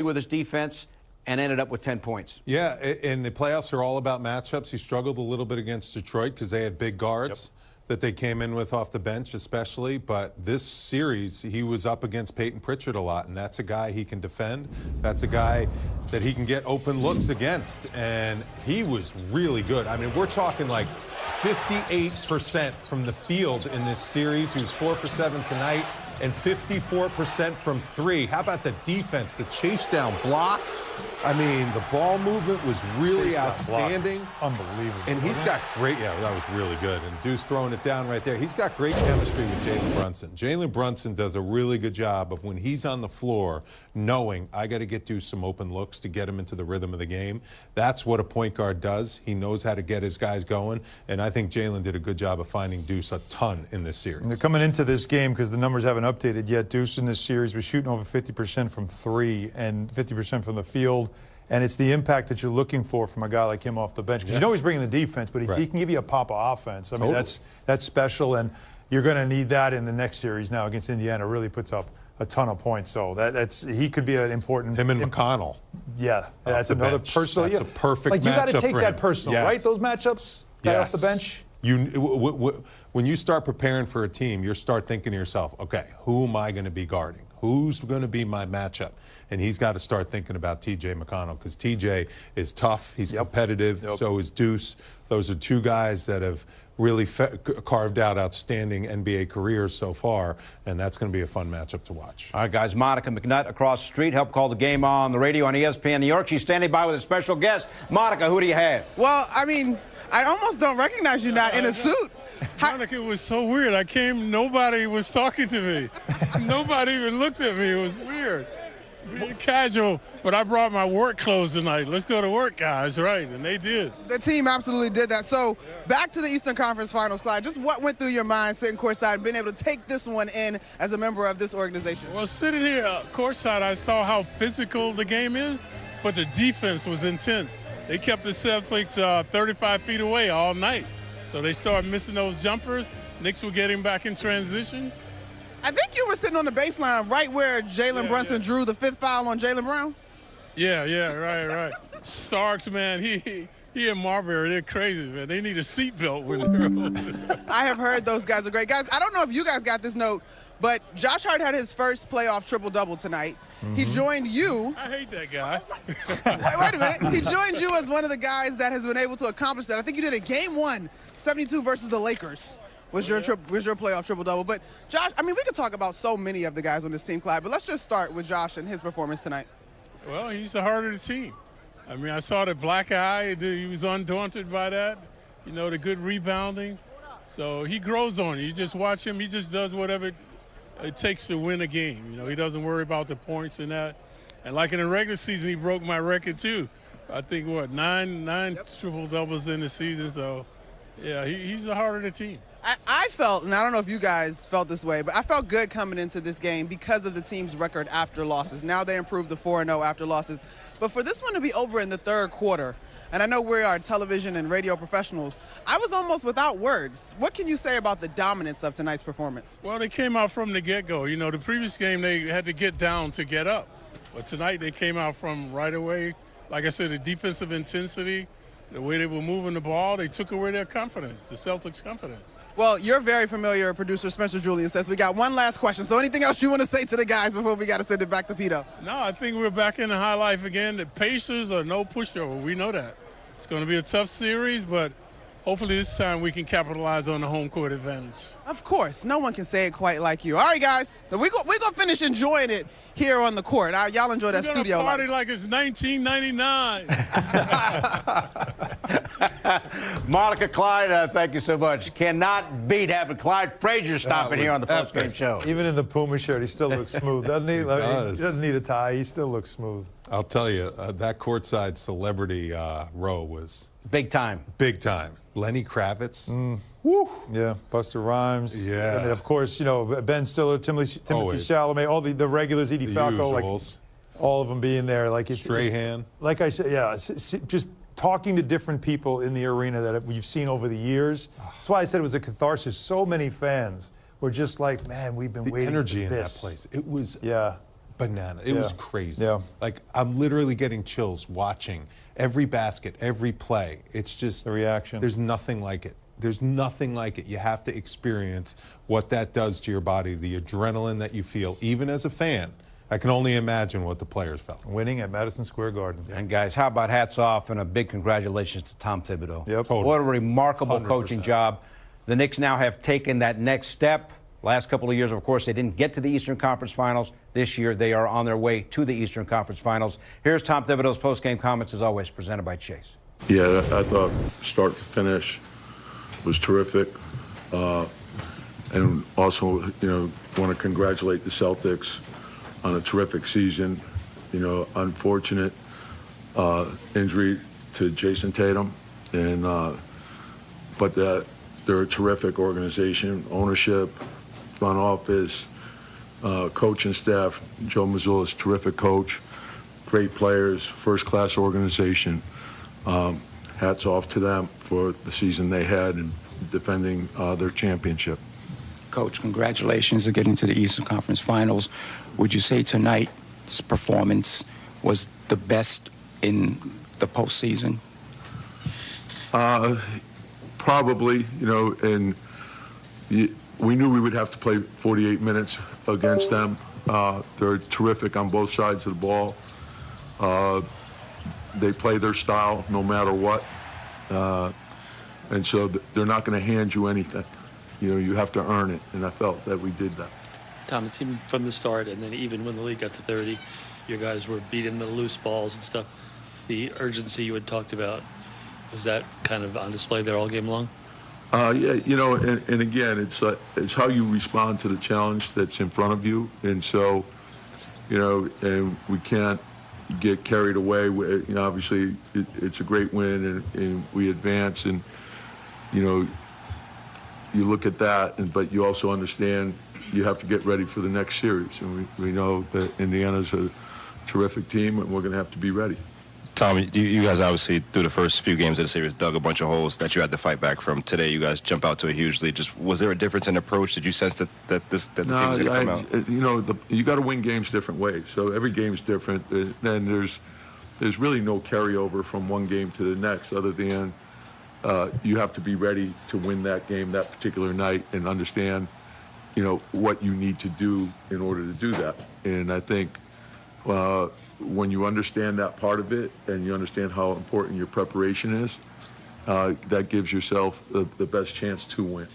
with his defense and ended up with 10 points. Yeah, and the playoffs are all about matchups. He struggled a little bit against Detroit because they had big guards that they came in with off the bench especially. But this series, he was up against Peyton Pritchard a lot, and that's a guy he can defend. That's a guy that he can get open looks against, and he was really good. I mean, we're talking like 58% from the field in this series. He was 4 for 7 tonight, and 54% from 3. How about the defense, the chase down block? I mean, the ball movement was really outstanding. Unbelievable. And he's got great, that was really good. And Deuce throwing it down right there. He's got great chemistry with Jalen Brunson. Jalen Brunson does a really good job of when he's on the floor knowing I got to get Deuce some open looks to get him into the rhythm of the game. That's what a point guard does. He knows how to get his guys going. And I think Jalen did a good job of finding Deuce a ton in this series. And they're coming into this game, because the numbers haven't updated yet, Deuce in this series was shooting over 50% from 3 and 50% from the field. And it's the impact that you're looking for from a guy like him off the bench. Because you know he's bringing the defense, but if he can give you a pop of offense, I mean, that's special. And you're going to need that in the next series now against Indiana. Really puts up a ton of points. So he could be an important. Him and McConnell. Yeah, that's another personal. That's a perfect matchup. Like, you got to take that personal, right? Those matchups, guy off the bench. When you start preparing for a team, you start thinking to yourself, okay, who am I going to be guarding? Who's going to be my matchup? And he's got to start thinking about T.J. McConnell, because T.J. is tough. He's competitive. So is Deuce. Those are two guys that have really carved out outstanding NBA careers so far, and that's going to be a fun matchup to watch. All right, guys, Monica McNutt across the street helped call the game on the radio on ESPN New York. She's standing by with a special guest. Monica, who do you have? Well, I mean, I almost don't recognize you not in a suit. Monica, it was so weird. I came, nobody was talking to me. Nobody even looked at me. It was weird. Really casual, but I brought my work clothes tonight. Let's go to work, guys, right? And they did. The team absolutely did that. So back to the Eastern Conference Finals, Clyde. Just what went through your mind sitting courtside and being able to take this one in as a member of this organization? Well, sitting here courtside, I saw how physical the game is, but the defense was intense. They kept the Celtics 35 feet away all night. So they started missing those jumpers. Knicks were getting back in transition. I think you were sitting on the baseline right where Jalen Brunson drew the 5th foul on Jalen Brown. Yeah, right. Starks, man, he and Marbury, they're crazy, man. They need a seatbelt when they're on. I have heard those guys are great. Guys, I don't know if you guys got this note, but Josh Hart had his first playoff triple-double tonight. He joined you. I hate that guy. Wait a minute. He joined you as one of the guys that has been able to accomplish that. I think you did it game 1, 72 versus the Lakers. Was your playoff triple-double. But, Josh, I mean, we could talk about so many of the guys on this team, Clyde, but let's just start with Josh and his performance tonight. Well, he's the heart of the team. I mean, I saw the black eye. He was undaunted by that, you know, the good rebounding. So he grows on you. You just watch him. He just does whatever it takes to win a game. You know, he doesn't worry about the points and that. And like in the regular season, he broke my record, too. I think, nine triple-doubles in the season. So, yeah, he's the heart of the team. I felt, and I don't know if you guys felt this way, but I felt good coming into this game because of the team's record after losses. Now they improved to 4-0 after losses. But for this one to be over in the third quarter, and I know we are television and radio professionals, I was almost without words. What can you say about the dominance of tonight's performance? Well, they came out from the get-go. You know, the previous game they had to get down to get up. But tonight they came out from right away. Like I said, the defensive intensity, the way they were moving the ball, they took away their confidence, the Celtics' confidence. Well, you're very familiar, producer Spencer Julian says. We got one last question. So anything else you want to say to the guys before we got to send it back to Pito? No, I think we're back in the high life again. The Pacers are no pushover. We know that. It's going to be a tough series, but hopefully this time we can capitalize on the home court advantage. Of course. No one can say it quite like you. All right, guys. We're going to finish enjoying it here on the court. Y'all enjoy that studio life. Party like it's 1999. Monica, Clyde, thank you so much. Cannot beat having Clyde Frazier stopping here on the postgame show. Even in the Puma shirt, he still looks smooth, doesn't he? He doesn't need a tie. He still looks smooth. I'll tell you, that courtside celebrity row was big time. Big time. Lenny Kravitz. Woo. Yeah, Buster Rhymes. Yeah. And of course, you know, Ben Stiller, Timothy Chalamet, all the regulars, Edie Falco, like all of them being there. Like Strahan. Like I said, yeah, just talking to different people in the arena that we've seen over the years. That's why I said it was a catharsis. So many fans were just like, man, we've been waiting for this. The energy in that place. It was banana. It was crazy. Yeah. Like, I'm literally getting chills watching every basket, every play. It's just The reaction. There's nothing like it. There's nothing like it. You have to experience what that does to your body, the adrenaline that you feel, even as a fan. I can only imagine what the players felt. Winning at Madison Square Garden. And guys, how about hats off and a big congratulations to Tom Thibodeau. Yep. Totally. What a remarkable 100%. coaching job. The Knicks now have taken that next step. Last couple of years, of course, they didn't get to the Eastern Conference Finals. This year, they are on their way to the Eastern Conference Finals. Here's Tom Thibodeau's post-game comments, as always, presented by Chase. Yeah, I thought start to finish was terrific. And also, want to congratulate the Celtics on a terrific season. Unfortunate injury to Jason Tatum, but they're a terrific organization, ownership, front office, coaching staff. Joe Mazzulla is a terrific coach, great players, first-class organization. Hats off to them for the season they had in defending their championship. Coach, congratulations on getting to the Eastern Conference Finals. Would you say tonight's performance was the best in the postseason? Probably, and we knew we would have to play 48 minutes against them. They're terrific on both sides of the ball. They play their style no matter what. And so they're not going to hand you anything. You have to earn it, and I felt that we did that. Tom, it seemed from the start, and then even when the league got to 30, you guys were beating the loose balls and stuff. The urgency you had talked about, was that kind of on display there all game long? Yeah, and again, it's how you respond to the challenge that's in front of you. And so, and we can't get carried away. Obviously, it's a great win, and we advance, and, you look at that, but you also understand you have to get ready for the next series. And we know that Indiana's a terrific team, and we're going to have to be ready. Tom, you guys obviously, through the first few games of the series, dug a bunch of holes that you had to fight back from. Today, you guys jump out to a huge lead. Just, was there a difference in approach? Did you sense that the team was going to come out? You got to win games different ways. So every game's different. Then there's really no carryover from one game to the next, other than you have to be ready to win that game that particular night and understand, what you need to do in order to do that. And I think when you understand that part of it and you understand how important your preparation is, that gives yourself the best chance to win.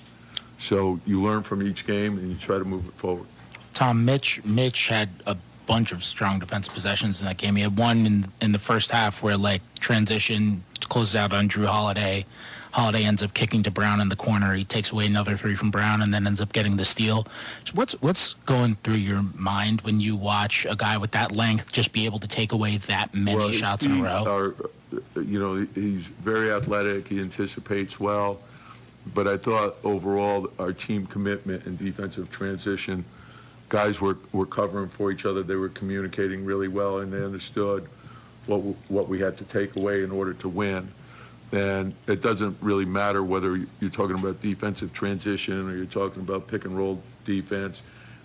So you learn from each game and you try to move it forward. Tom, Mitch had a bunch of strong defensive possessions in that game. He had one in the first half where, transition closes out on Drew Holiday. Holiday ends up kicking to Brown in the corner. He takes away another three from Brown and then ends up getting the steal. So what's going through your mind when you watch a guy with that length just be able to take away that many shots in a row? He's very athletic. He anticipates well. But I thought overall our team commitment and defensive transition, guys were covering for each other. They were communicating really well, and they understood what we had to take away in order to win. And it doesn't really matter whether you're talking about defensive transition or you're talking about pick and roll defense.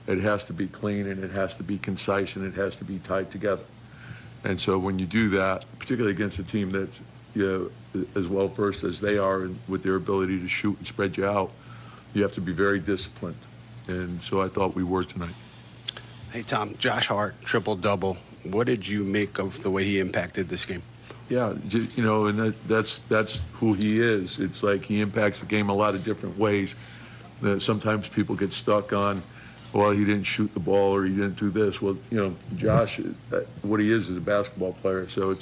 It has to be clean, and it has to be concise, and it has to be tied together. And so when you do that, particularly against a team that's as well versed as they are and with their ability to shoot and spread you out, you have to be very disciplined. And so I thought we were tonight. Hey, Tom, Josh Hart, triple-double. What did you make of the way he impacted this game? Yeah, and that's who he is. It's like he impacts the game a lot of different ways. Sometimes people get stuck on, well, he didn't shoot the ball or he didn't do this. Well, Josh, what he is a basketball player. So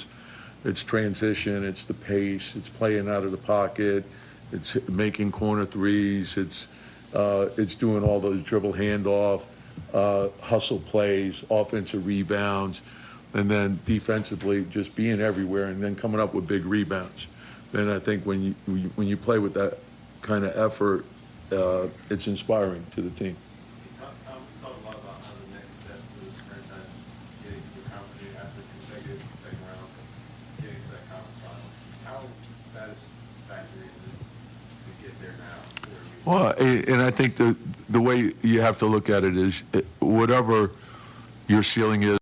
it's transition, it's the pace, it's playing out of the pocket, it's making corner threes, it's doing all those dribble handoff, hustle plays, offensive rebounds, and then defensively just being everywhere and then coming up with big rebounds. Then I think when you play with that kind of effort, it's inspiring to the team. Tom, we talked a lot about how the next step for this franchise is getting to the conference after consecutive second rounds, getting to that conference finals. How satisfactory is it to get there now? Well, and I think the way you have to look at it is whatever your ceiling is